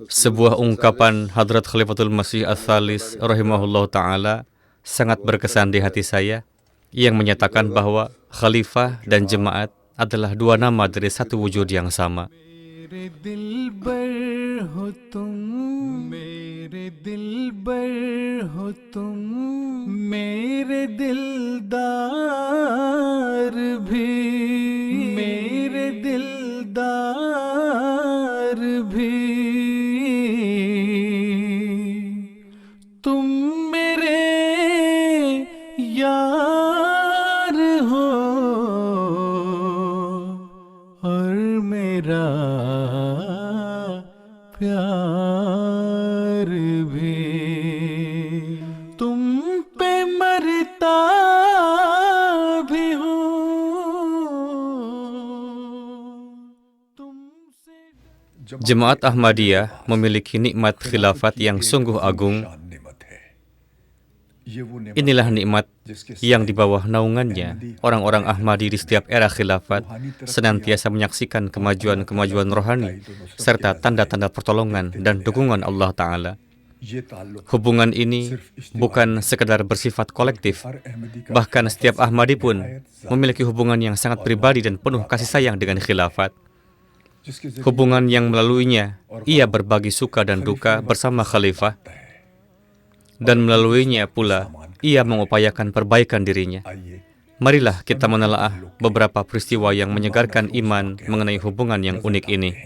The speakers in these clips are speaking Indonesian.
Sebuah ungkapan Hadrat Khalifatul Masih Ats-Tsalis rahimahullah ta'ala sangat berkesan di hati saya, yang menyatakan bahwa khalifah dan jemaat adalah dua nama dari satu wujud yang sama. तुम मेरे यार हो और मेरा प्यार भी, तुम पे मरता भी हूँ तुमसे। Jemaat Ahmadiyah memiliki nikmat khilafat yang sungguh agung. Inilah nikmat yang di bawah naungannya orang-orang Ahmadi di setiap era khilafat senantiasa menyaksikan kemajuan-kemajuan rohani serta tanda-tanda pertolongan dan dukungan Allah Ta'ala. Hubungan ini bukan sekedar bersifat kolektif, bahkan setiap Ahmadi pun memiliki hubungan yang sangat pribadi dan penuh kasih sayang dengan khilafat. Hubungan yang melaluinya ia berbagi suka dan duka bersama khalifah, dan melaluinya pula ia mengupayakan perbaikan dirinya. Marilah kita menelaah beberapa peristiwa yang menyegarkan iman mengenai hubungan yang unik ini.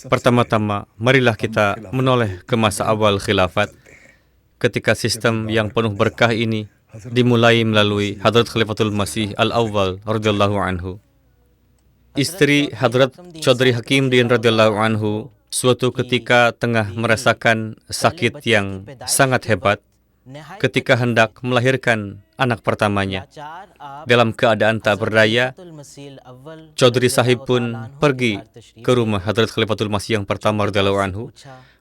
Pertama-tama, marilah kita menoleh ke masa awal khilafat, ketika sistem yang penuh berkah ini dimulai melalui Hadrat Khalifatul Masih Al-Awwal radhiyallahu anhu. Istri Hadrat Chaudhry Hakim-Din radhiyallahu anhu suatu ketika tengah merasakan sakit yang sangat hebat ketika hendak melahirkan anak pertamanya. Dalam keadaan tak berdaya, Chaudhry Sahib pun pergi ke rumah Hadrat Khalifatul Masih yang pertama radhiyallahu anhu.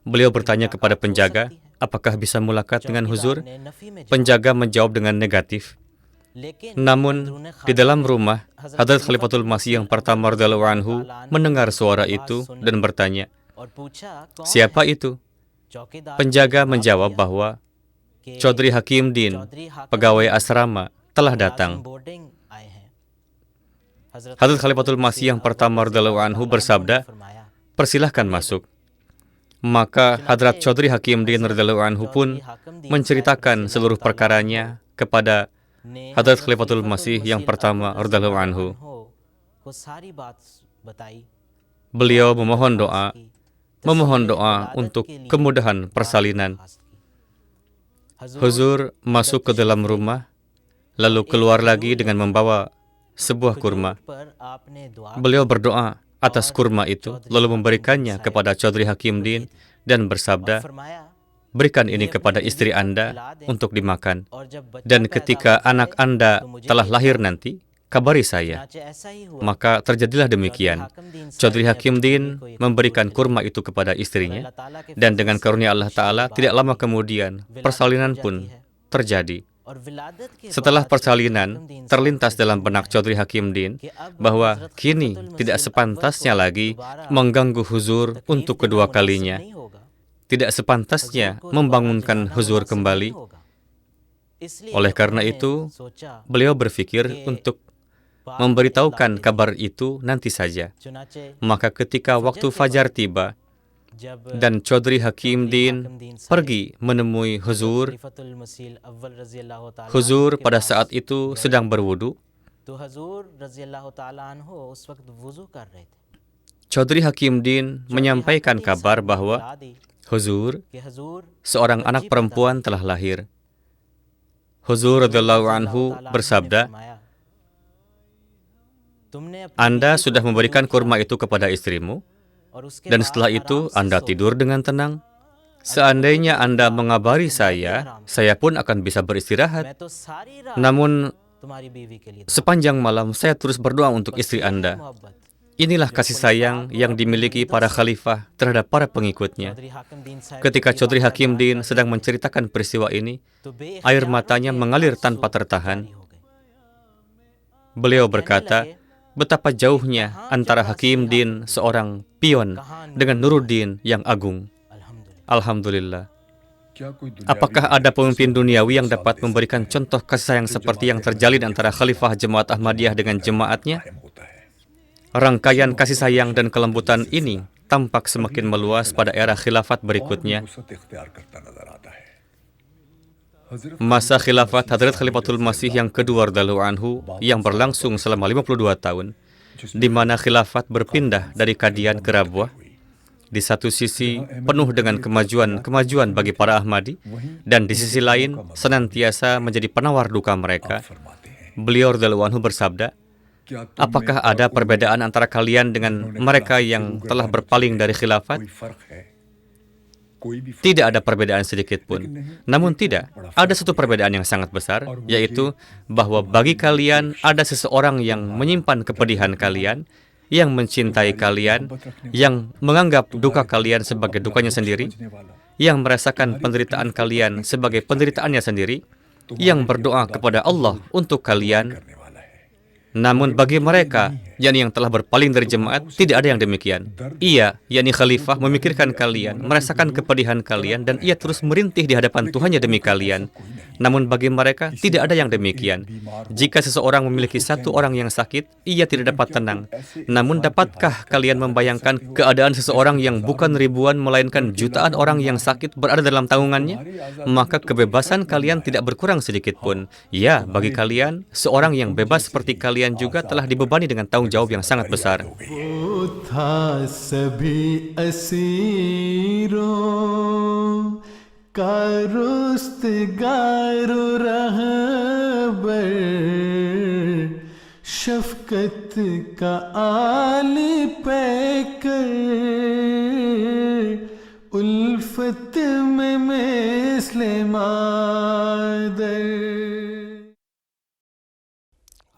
Beliau bertanya kepada penjaga, apakah bisa mulakat dengan huzur? Penjaga menjawab dengan negatif. Namun, di dalam rumah, Hadrat Khalifatul Masih yang pertama radhiyallahu anhu mendengar suara itu dan bertanya, siapa itu? Penjaga menjawab bahwa Chaudhry Hakim-Din, pegawai asrama, telah datang. Hadrat Khalifatul Masih yang pertama radhiyallahu anhu bersabda, persilahkan masuk. Maka Hadrat Chaudhry Hakim-Din radhiyallahu anhu pun menceritakan seluruh perkaranya kepada Hadrat Khalifatul Masih yang pertama radhiyallahu anhu. Beliau memohon doa untuk kemudahan persalinan. Huzur masuk ke dalam rumah, lalu keluar lagi dengan membawa sebuah kurma. Beliau berdoa atas kurma itu, lalu memberikannya kepada Chaudhry Hakim-Din dan bersabda, berikan ini kepada istri Anda untuk dimakan. Dan ketika anak Anda telah lahir nanti, kabari saya. Maka terjadilah demikian. Chaudhry Hakim-Din memberikan kurma itu kepada istrinya, dan dengan karunia Allah Ta'ala, tidak lama kemudian, persalinan pun terjadi. Setelah persalinan, terlintas dalam benak Chaudhry Hakim-Din bahwa kini tidak sepantasnya lagi mengganggu huzur untuk kedua kalinya. Tidak sepantasnya membangunkan huzur kembali. Oleh karena itu, beliau berpikir untuk memberitahukan kabar itu nanti saja. Maka ketika waktu fajar tiba, dan Chaudhry Hakim-Din pergi menemui Huzur. Huzur pada saat itu sedang berwudu. Chaudhry Hakim-Din menyampaikan kabar bahwa Huzur, seorang anak perempuan telah lahir. Huzur radhiyallahu anhu bersabda, Anda sudah memberikan kurma itu kepada istrimu, dan setelah itu Anda tidur dengan tenang. Seandainya Anda mengabari saya pun akan bisa beristirahat. Namun, sepanjang malam saya terus berdoa untuk istri Anda. Inilah kasih sayang yang dimiliki para khalifah terhadap para pengikutnya. Ketika Chaudhry Hakim-Din sedang menceritakan peristiwa ini, air matanya mengalir tanpa tertahan. Beliau berkata, betapa jauhnya antara Hakim-Din seorang pion dengan Nuruddin yang agung. Alhamdulillah. Apakah ada pemimpin duniawi yang dapat memberikan contoh kasih sayang seperti yang terjalin antara Khalifah Jemaat Ahmadiyah dengan jemaatnya? Rangkaian kasih sayang dan kelembutan ini tampak semakin meluas pada era khilafat berikutnya. Masa khilafat Hadrat Khalifatul Masih yang kedua radhiyallahu anhu yang berlangsung selama 52 tahun, di mana khilafat berpindah dari Qadian ke Rabwah. Di satu sisi penuh dengan kemajuan bagi para Ahmadi, dan di sisi lain senantiasa menjadi penawar duka mereka. Beliau radhiyallahu anhu bersabda, apakah ada perbedaan antara kalian dengan mereka yang telah berpaling dari khilafat? Tidak ada perbedaan sedikit pun. Namun tidak, ada satu perbedaan yang sangat besar, yaitu bahwa bagi kalian ada seseorang yang menyimpan kepedihan kalian, yang mencintai kalian, yang menganggap duka kalian sebagai dukanya sendiri, yang merasakan penderitaan kalian sebagai penderitaannya sendiri, yang berdoa kepada Allah untuk kalian. Namun bagi mereka, yakni yang telah berpaling dari jemaat, tidak ada yang demikian. Ia, yakni khalifah, memikirkan kalian, merasakan kepedihan kalian, dan ia terus merintih di hadapan Tuhannya demi kalian. Namun bagi mereka, tidak ada yang demikian. Jika seseorang memiliki satu orang yang sakit, ia tidak dapat tenang. Namun dapatkah kalian membayangkan keadaan seseorang yang bukan ribuan, melainkan jutaan orang yang sakit berada dalam tanggungannya? Maka kebebasan kalian tidak berkurang sedikit pun. Ya, bagi kalian, seorang yang bebas seperti kalian juga telah dibebani dengan tanggung jawab yang sangat besar. का रुस्तगार रहबर शफकत का आली पैकर उल्फत में मिस्ले मादर.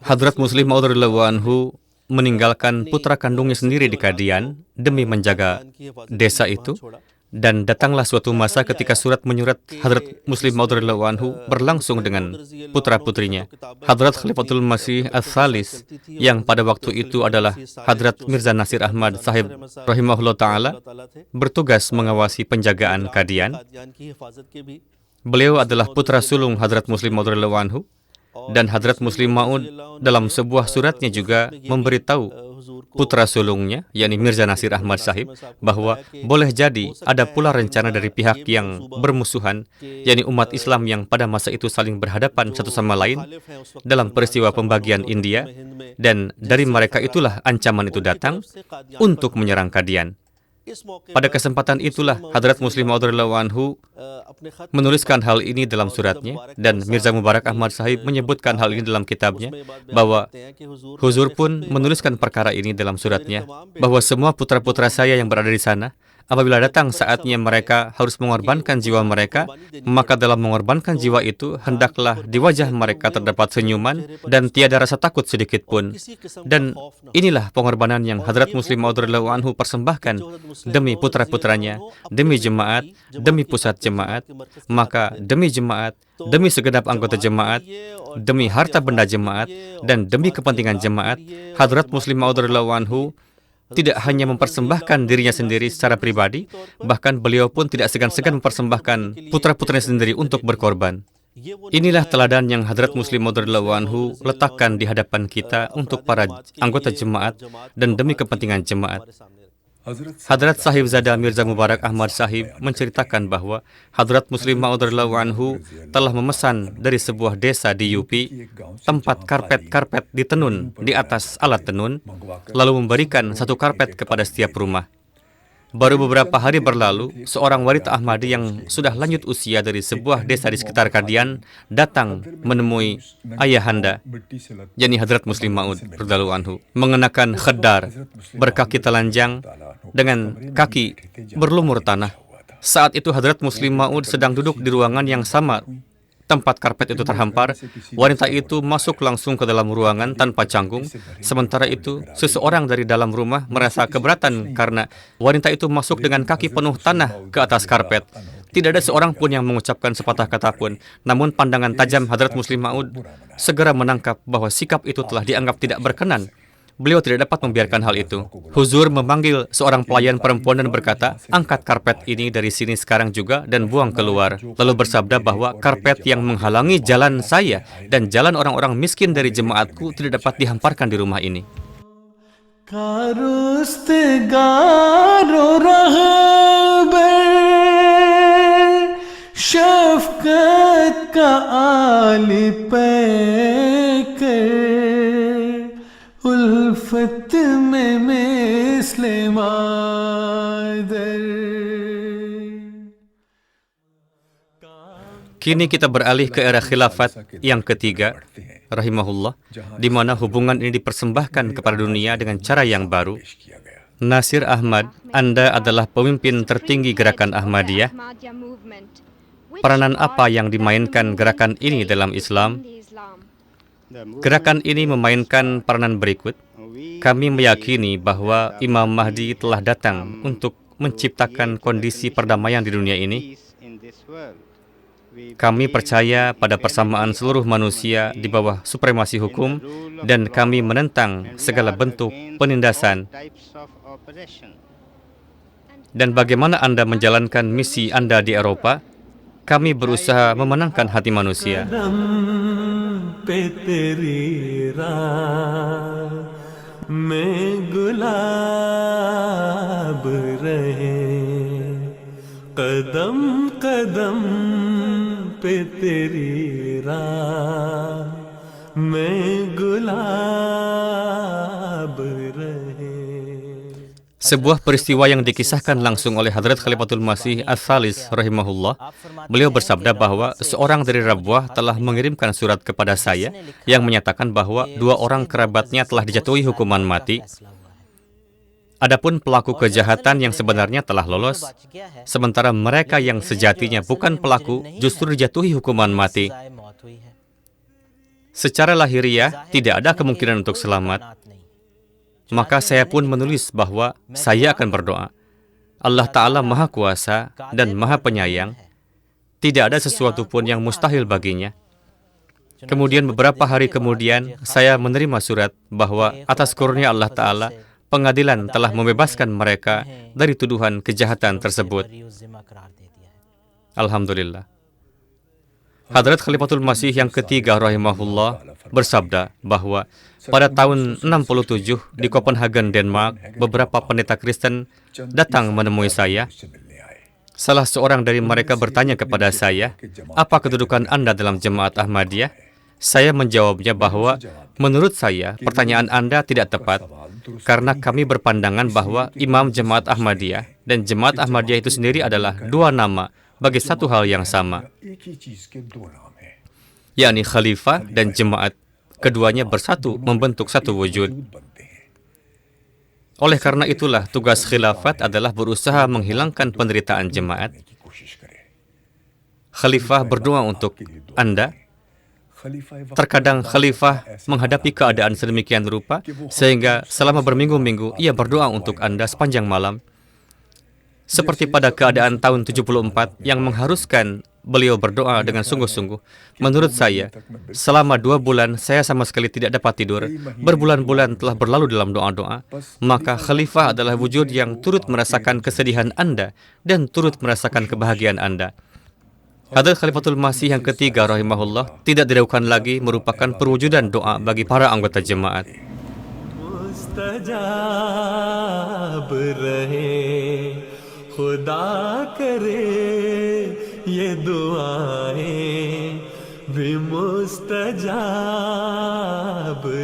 Hadrat Muslim Maud radhiyallahu anhu meninggalkan putra kandungnya sendiri di Qadian demi menjaga desa itu. Dan datanglah suatu masa ketika surat menyurat Hadrat Muslim Maud radhiyallahu anhu berlangsung dengan putra-putrinya. Hadrat Khalifatul Masih Ats-Tsalis yang pada waktu itu adalah Hadrat Mirza Nasir Ahmad Sahib rahimahullah ta'ala bertugas mengawasi penjagaan Qadian. Beliau adalah putra sulung Hadrat Muslim Maud radhiyallahu anhu, dan Hadrat Muslim Maud dalam sebuah suratnya juga memberitahu putra sulungnya, yakni Mirza Nasir Ahmad Sahib, bahwa boleh jadi ada pula rencana dari pihak yang bermusuhan, yakni umat Islam yang pada masa itu saling berhadapan satu sama lain dalam peristiwa pembagian India, dan dari mereka itulah ancaman itu datang untuk menyerang Qadian. Pada kesempatan itulah Hadrat Muslim Maud radhiyallahu anhu menuliskan hal ini dalam suratnya, dan Mirza Mubarak Ahmad Sahib menyebutkan hal ini dalam kitabnya, bahwa Huzur pun menuliskan perkara ini dalam suratnya, bahwa semua putra-putra saya yang berada di sana, apabila datang saatnya mereka harus mengorbankan jiwa mereka, maka dalam mengorbankan jiwa itu, hendaklah di wajah mereka terdapat senyuman dan tiada rasa takut sedikit pun. Dan inilah pengorbanan yang Hadrat Muslim Maud radhiyallahu anhu persembahkan demi putra-putranya, demi jemaat, demi pusat jemaat. Maka demi jemaat, demi segenap anggota jemaat, demi harta benda jemaat, dan demi kepentingan jemaat, Hadrat Muslim Maud radhiyallahu anhu tidak hanya mempersembahkan dirinya sendiri secara pribadi, bahkan beliau pun tidak segan-segan mempersembahkan putra-putranya sendiri untuk berkorban. Inilah teladan yang Hadrat Muslim Maud radhiyallahu anhu letakkan di hadapan kita untuk para anggota jemaat dan demi kepentingan jemaat. Hadrat Sahib Zada Mirza Mubarak Ahmad Sahib menceritakan bahwa Hadrat Muslim Maud radhiyallahu anhu telah memesan dari sebuah desa di UP tempat karpet-karpet ditenun di atas alat tenun, lalu memberikan satu karpet kepada setiap rumah. Baru beberapa hari berlalu, seorang wanita Ahmadi yang sudah lanjut usia dari sebuah desa di sekitar Qadian datang menemui ayahanda, yakni Hadrat Muslim Maud radhiyallahu anhu, mengenakan khadar, berkaki telanjang, dengan kaki berlumur tanah. Saat itu Hadrat Muslim Maud sedang duduk di ruangan yang sama tempat karpet itu terhampar, wanita itu masuk langsung ke dalam ruangan tanpa canggung. Sementara itu, seseorang dari dalam rumah merasa keberatan karena wanita itu masuk dengan kaki penuh tanah ke atas karpet. Tidak ada seorang pun yang mengucapkan sepatah kata pun. Namun pandangan tajam Hadrat Muslim Maud segera menangkap bahwa sikap itu telah dianggap tidak berkenan. Beliau tidak dapat membiarkan hal itu. Huzur memanggil seorang pelayan perempuan dan berkata, "Angkat karpet ini dari sini sekarang juga dan buang keluar." Lalu bersabda bahwa karpet yang menghalangi jalan saya dan jalan orang-orang miskin dari jemaatku tidak dapat dihamparkan di rumah ini. Karustgaro rahbar shafqat ka ali paikar उल्फत में मिस्ले मादर. Kini kita beralih ke era khilafat yang ketiga, rahimahullah, di mana hubungan ini dipersembahkan kepada dunia dengan cara yang baru. Nasir Ahmad, Anda adalah pemimpin tertinggi gerakan Ahmadiyah. Peranan apa yang dimainkan gerakan ini dalam Islam? Gerakan ini memainkan peranan berikut. Kami meyakini bahwa Imam Mahdi telah datang untuk menciptakan kondisi perdamaian di dunia ini. Kami percaya pada persamaan seluruh manusia di bawah supremasi hukum dan kami menentang segala bentuk penindasan. Dan bagaimana Anda menjalankan misi Anda di Eropa? Kami berusaha memenangkan hati manusia. Sebuah peristiwa yang dikisahkan langsung oleh Hadrat Khalifatul Masih Ats-Tsalits rahimahullah. Beliau bersabda bahwa seorang dari Rabwah telah mengirimkan surat kepada saya yang menyatakan bahwa 2 orang kerabatnya telah dijatuhi hukuman mati. Adapun pelaku kejahatan yang sebenarnya telah lolos, sementara mereka yang sejatinya bukan pelaku justru dijatuhi hukuman mati. Secara lahiriah tidak ada kemungkinan untuk selamat. Maka saya pun menulis bahwa saya akan berdoa. Allah Ta'ala Maha Kuasa dan Maha Penyayang. Tidak ada sesuatu pun yang mustahil baginya. Kemudian beberapa hari kemudian, saya menerima surat bahwa atas kurnia Allah Ta'ala, pengadilan telah membebaskan mereka dari tuduhan kejahatan tersebut. Alhamdulillah. Hadrat Khalifatul Masih yang ketiga rahimahullah bersabda bahwa pada tahun 67 di Copenhagen, Denmark, beberapa pendeta Kristen datang menemui saya. Salah seorang dari mereka bertanya kepada saya, "Apa kedudukan Anda dalam jemaat Ahmadiyah?" Saya menjawabnya bahwa menurut saya pertanyaan Anda tidak tepat karena kami berpandangan bahwa imam jemaat Ahmadiyah dan jemaat Ahmadiyah itu sendiri adalah 2 nama bagi satu hal yang sama, yakni khalifah dan jemaat. Keduanya bersatu membentuk satu wujud. Oleh karena itulah tugas khilafat adalah berusaha menghilangkan penderitaan jemaat. Khalifah berdoa untuk Anda. Terkadang khalifah menghadapi keadaan sedemikian rupa sehingga selama berminggu-minggu ia berdoa untuk Anda sepanjang malam. Seperti pada keadaan tahun 74 yang mengharuskan beliau berdoa dengan sungguh-sungguh. Menurut saya, selama 2 bulan saya sama sekali tidak dapat tidur. Berbulan-bulan telah berlalu dalam doa-doa. Maka khalifah adalah wujud yang turut merasakan kesedihan Anda dan turut merasakan kebahagiaan Anda. Hadrat Khalifatul Masih yang ketiga rahimahullah tidak diragukan lagi merupakan perwujudan doa bagi para anggota jemaat. Mustajab rahe Khuda kare ye duaein bhi mustajab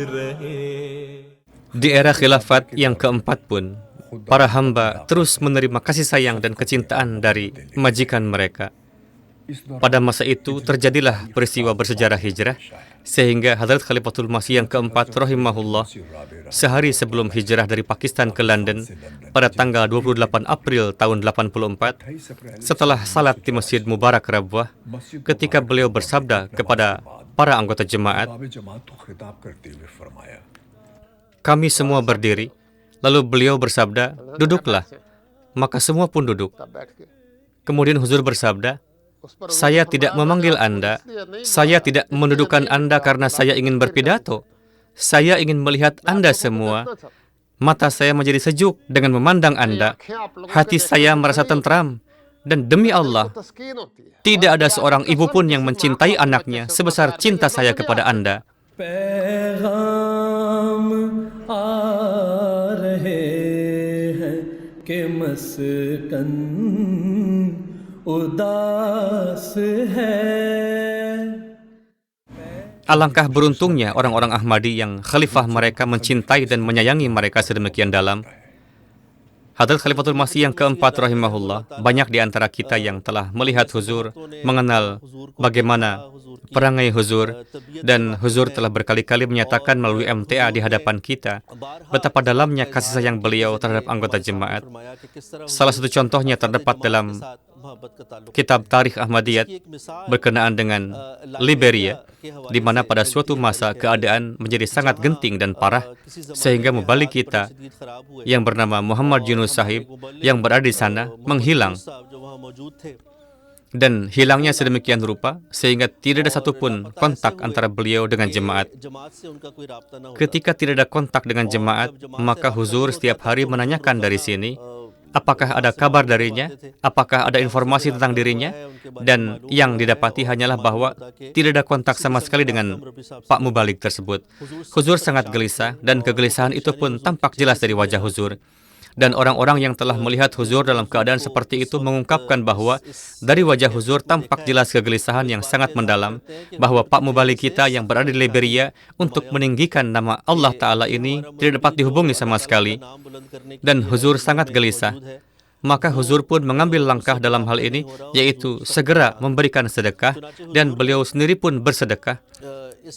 rahe. Di era khilafat yang keempat pun, para hamba terus menerima kasih sayang dan kecintaan dari majikan mereka. Pada masa itu terjadilah peristiwa bersejarah hijrah, sehingga Hadrat Khalifatul Masih yang keempat rahimahullah sehari sebelum hijrah dari Pakistan ke London pada tanggal 28 April tahun 84, setelah salat di Masjid Mubarak Rabwah, ketika beliau bersabda kepada para anggota jemaat, kami semua berdiri, lalu beliau bersabda, duduklah, maka semua pun duduk. Kemudian Huzur bersabda, saya tidak memanggil Anda, saya tidak mendudukan Anda karena saya ingin berpidato. Saya ingin melihat Anda semua. Mata saya menjadi sejuk dengan memandang Anda. Hati saya merasa tentram. Dan demi Allah, tidak ada seorang ibu pun yang mencintai anaknya sebesar cinta saya kepada Anda. पैगाम आ रहे हैं कि मस्कन उदास है. Alangkah beruntungnya orang-orang Ahmadi yang khalifah mereka mencintai dan menyayangi mereka sedemikian dalam. Hadrat Khalifatul Masih yang keempat rahimahullah, banyak di antara kita yang telah melihat Huzur, mengenal bagaimana perangai Huzur, dan Huzur telah berkali-kali menyatakan melalui MTA di hadapan kita betapa dalamnya kasih sayang beliau terhadap anggota jemaat. Salah satu contohnya terdapat dalam kitab Tarikh Ahmadiyat berkenaan dengan Liberia, di mana pada suatu masa keadaan menjadi sangat genting dan parah, sehingga mubalik kita yang bernama Muhammad Yunus Sahib yang berada di sana menghilang. Dan hilangnya sedemikian rupa sehingga tidak ada satupun kontak antara beliau dengan jemaat. Ketika tidak ada kontak dengan jemaat, maka Huzur setiap hari menanyakan dari sini, apakah ada kabar darinya, apakah ada informasi tentang dirinya, dan yang didapati hanyalah bahwa tidak ada kontak sama sekali dengan Pak Mubalik tersebut. Huzur sangat gelisah, dan kegelisahan itu pun tampak jelas dari wajah Huzur. Dan orang-orang yang telah melihat Huzur dalam keadaan seperti itu mengungkapkan bahwa dari wajah Huzur tampak jelas kegelisahan yang sangat mendalam, bahwa Pak Mubalik kita yang berada di Liberia untuk meninggikan nama Allah Ta'ala ini tidak dapat dihubungi sama sekali. Dan Huzur sangat gelisah. Maka Huzur pun mengambil langkah dalam hal ini, yaitu segera memberikan sedekah, dan beliau sendiri pun bersedekah.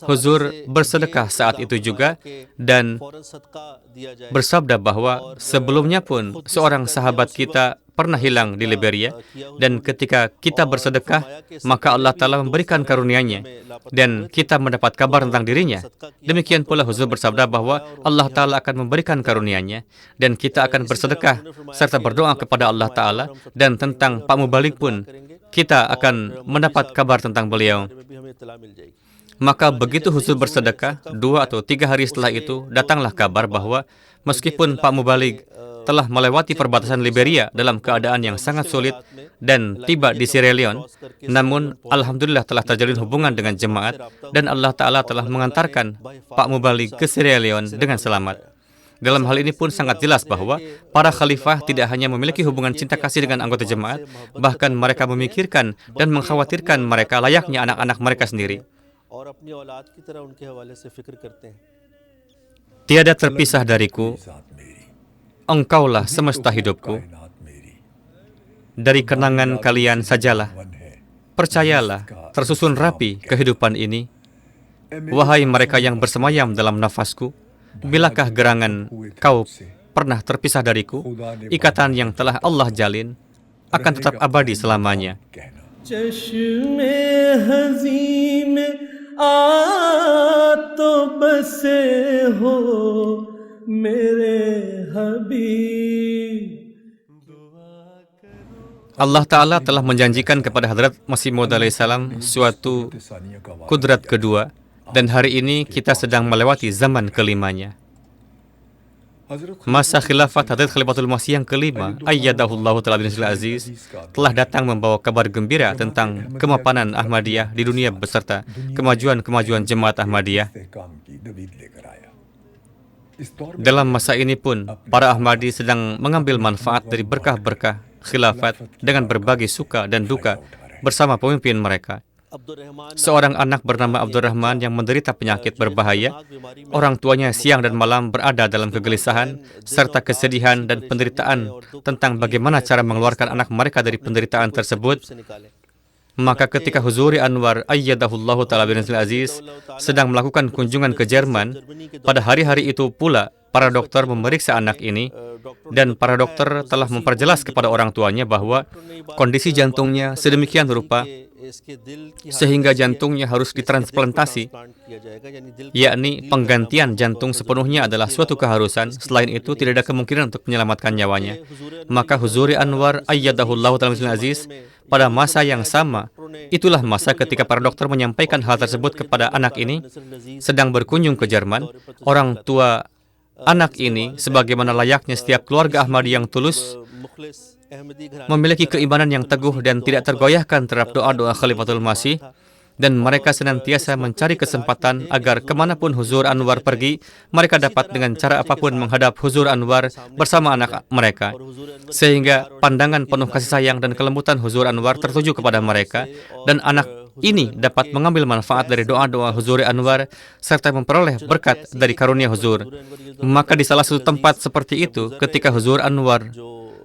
Huzur bersedekah saat itu juga dan bersabda bahwa sebelumnya pun seorang sahabat kita pernah hilang di Liberia, dan ketika kita bersedekah maka Allah Ta'ala memberikan karunia-Nya dan kita mendapat kabar tentang dirinya. Demikian pula Huzur bersabda bahwa Allah Ta'ala akan memberikan karunia-Nya dan kita akan bersedekah serta berdoa kepada Allah Ta'ala, dan tentang Pak Mubalik pun kita akan mendapat kabar tentang beliau. Maka begitu Huzur bersedekah, 2 atau 3 hari setelah itu, datanglah kabar bahwa meskipun Pak Mubalik telah melewati perbatasan Liberia dalam keadaan yang sangat sulit dan tiba di Sierra Leone, namun Alhamdulillah telah terjalin hubungan dengan jemaat, dan Allah Ta'ala telah mengantarkan Pak Mubalik ke Sierra Leone dengan selamat. Dalam hal ini pun sangat jelas bahwa para khalifah tidak hanya memiliki hubungan cinta kasih dengan anggota jemaat, bahkan mereka memikirkan dan mengkhawatirkan mereka layaknya anak-anak mereka sendiri. Tiada terpisah dariku, engkaulah semesta hidupku. Dari kenangan kalian sajalah, percayalah, tersusun rapi kehidupan ini. Wahai mereka yang bersemayam dalam nafasku, bilakah gerangan kau pernah terpisah dariku? Ikatan yang telah Allah jalin akan tetap abadi selamanya. चश्मे हज़ी में आ तो बसे हो मेरे हबीब. Allah Ta'ala telah menjanjikan kepada Hadrat Masih Maud alaihissalam suatu kudrat kedua, dan hari ini kita sedang melewati zaman kelimanya. Masa khilafat Hadrat Khalifatul Masih yang kelima, ayyadahullahu ta'ala binasril aziz, telah datang membawa kabar gembira tentang kemapanan Ahmadiyah di dunia beserta kemajuan-kemajuan jemaat Ahmadiyah. Dalam masa ini pun, para Ahmadi sedang mengambil manfaat dari berkah-berkah khilafat dengan berbagai suka dan duka bersama pemimpin mereka. Seorang anak bernama Abdurrahman yang menderita penyakit berbahaya, orang tuanya siang dan malam berada dalam kegelisahan serta kesedihan dan penderitaan tentang bagaimana cara mengeluarkan anak mereka dari penderitaan tersebut. Maka ketika Huzuri Anwar ayyadahullahu ta'ala binazil aziz sedang melakukan kunjungan ke Jerman, pada hari-hari itu pula para dokter memeriksa anak ini, dan para dokter telah memperjelas kepada orang tuanya bahwa kondisi jantungnya sedemikian rupa sehingga jantungnya harus ditransplantasi, yakni penggantian jantung sepenuhnya adalah suatu keharusan. Selain itu, tidak ada kemungkinan untuk menyelamatkan nyawanya. Maka Huzuri Anwar ayyadahullahu ta'ala binazil aziz pada masa yang sama, itulah masa ketika para dokter menyampaikan hal tersebut kepada anak ini sedang berkunjung ke Jerman. Orang tua anak ini, sebagaimana layaknya setiap keluarga Ahmadi yang tulus, memiliki keimanan yang teguh dan tidak tergoyahkan terhadap doa-doa Khalifatul Masih, dan mereka senantiasa mencari kesempatan agar kemanapun Huzur Anwar pergi, mereka dapat dengan cara apapun menghadap Huzur Anwar bersama anak mereka, sehingga pandangan penuh kasih sayang dan kelembutan Huzur Anwar tertuju kepada mereka, dan anak ini dapat mengambil manfaat dari doa-doa Huzuri Anwar serta memperoleh berkat dari karunia Huzur. Maka di salah satu tempat seperti itu, ketika Huzur Anwar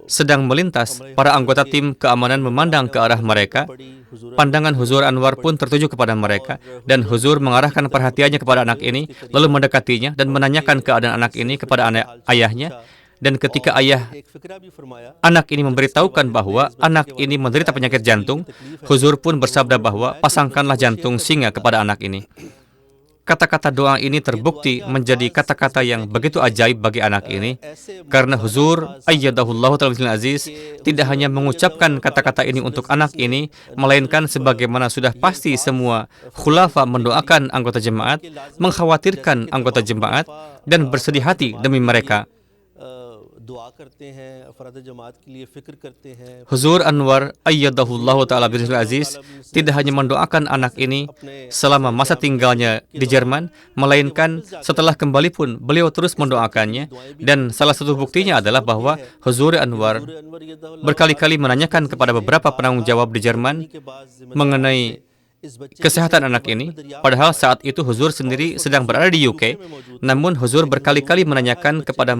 sedang melintas, para anggota tim keamanan memandang ke arah mereka. Pandangan Huzur Anwar pun tertuju kepada mereka, dan Huzur mengarahkan perhatiannya kepada anak ini, lalu mendekatinya dan menanyakan keadaan anak ini kepada ayahnya. Dan ketika ayah anak ini memberitahukan bahwa anak ini menderita penyakit jantung, Huzur pun bersabda bahwa pasangkanlah jantung singa kepada anak ini. Kata-kata doa ini terbukti menjadi kata-kata yang begitu ajaib bagi anak ini, karena Huzur ayyadahullahu ta'ala binazil aziz tidak hanya mengucapkan kata-kata ini untuk anak ini, melainkan sebagaimana sudah pasti semua khulafa mendoakan anggota jemaat, mengkhawatirkan anggota jemaat, dan bersedih hati demi mereka. Huzur Anwar ayyadahullahu ta'ala binazil aziz tidak hanya mendoakan anak ini selama masa tinggalnya di Jerman, melainkan setelah kembali pun beliau terus mendoakannya. Dan salah satu buktinya adalah bahwa Huzur Anwar berkali-kali menanyakan kepada beberapa penanggung jawab di Jerman mengenai kesehatan anak ini, padahal saat itu Huzur sendiri sedang berada di UK. Namun Huzur berkali-kali menanyakan kepada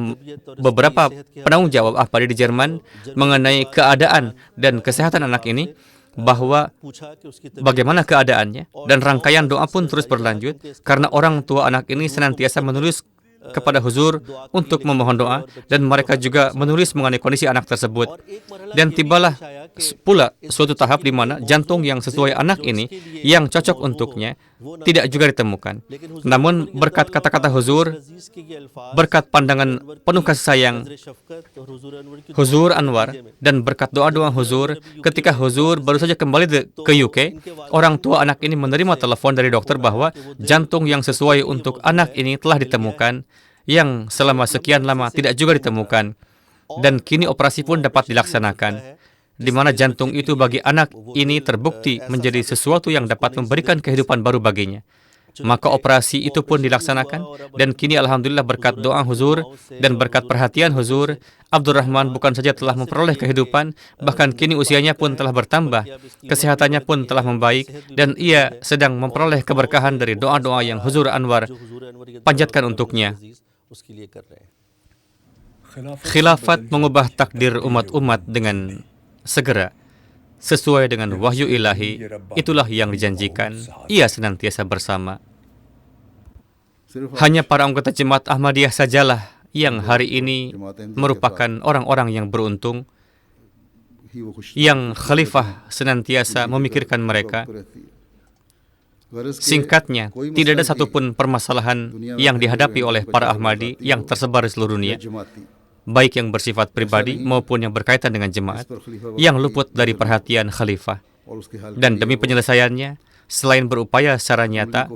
beberapa penanggung jawab Ahmadi di Jerman mengenai keadaan dan kesehatan anak ini, bahwa bagaimana keadaannya, dan rangkaian doa pun terus berlanjut karena orang tua anak ini senantiasa menulis kepada Huzur untuk memohon doa, dan mereka juga menulis mengenai kondisi anak tersebut. Dan tibalah pula suatu tahap di mana jantung yang sesuai anak ini, yang cocok untuknya, tidak juga ditemukan. Namun berkat kata-kata Huzur, berkat pandangan penuh kasih sayang Huzur Anwar, dan berkat doa-doa Huzur, ketika Huzur baru saja kembali ke UK, orang tua anak ini menerima telepon dari dokter bahwa jantung yang sesuai untuk anak ini telah ditemukan, yang selama sekian lama tidak juga ditemukan. Dan kini operasi pun dapat dilaksanakan, di mana jantung itu bagi anak ini terbukti menjadi sesuatu yang dapat memberikan kehidupan baru baginya. Maka operasi itu pun dilaksanakan, dan kini alhamdulillah berkat doa Huzur dan berkat perhatian Huzur, Abdurrahman bukan saja telah memperoleh kehidupan, bahkan kini usianya pun telah bertambah, kesehatannya pun telah membaik, dan ia sedang memperoleh keberkahan dari doa-doa yang Huzur Anwar panjatkan untuknya. Khilafat mengubah takdir umat-umat dengan segera sesuai dengan wahyu ilahi. Itulah yang dijanjikan. Ia senantiasa bersama. Hanya para anggota jemaat Ahmadiyah sajalah yang hari ini merupakan orang-orang yang beruntung, yang khalifah senantiasa memikirkan mereka. Singkatnya, tidak ada satupun permasalahan yang dihadapi oleh para Ahmadi yang tersebar di seluruh dunia, baik yang bersifat pribadi maupun yang berkaitan dengan jemaat, yang luput dari perhatian khalifah. Dan demi penyelesaiannya, selain berupaya secara nyata,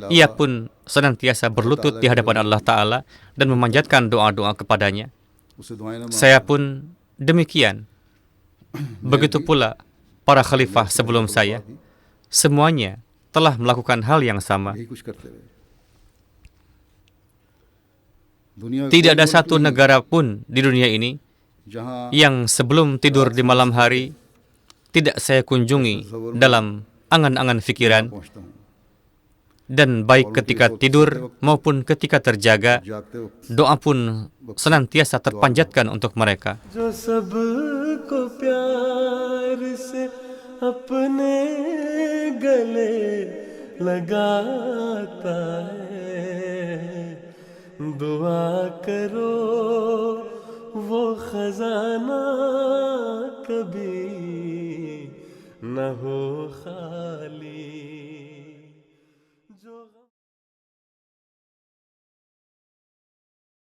ia pun senantiasa berlutut di hadapan Allah Ta'ala dan memanjatkan doa-doa kepadanya. Saya pun demikian. Begitu pula para khalifah sebelum saya, semuanya telah melakukan hal yang sama. Tidak ada satu negara pun di dunia ini yang sebelum tidur di malam hari tidak saya kunjungi dalam angan-angan fikiran, dan baik ketika tidur maupun ketika terjaga, doa pun senantiasa terpanjatkan untuk mereka. अपने गले लगाता है। दुआ करो वो खजाना कभी न हो खाली।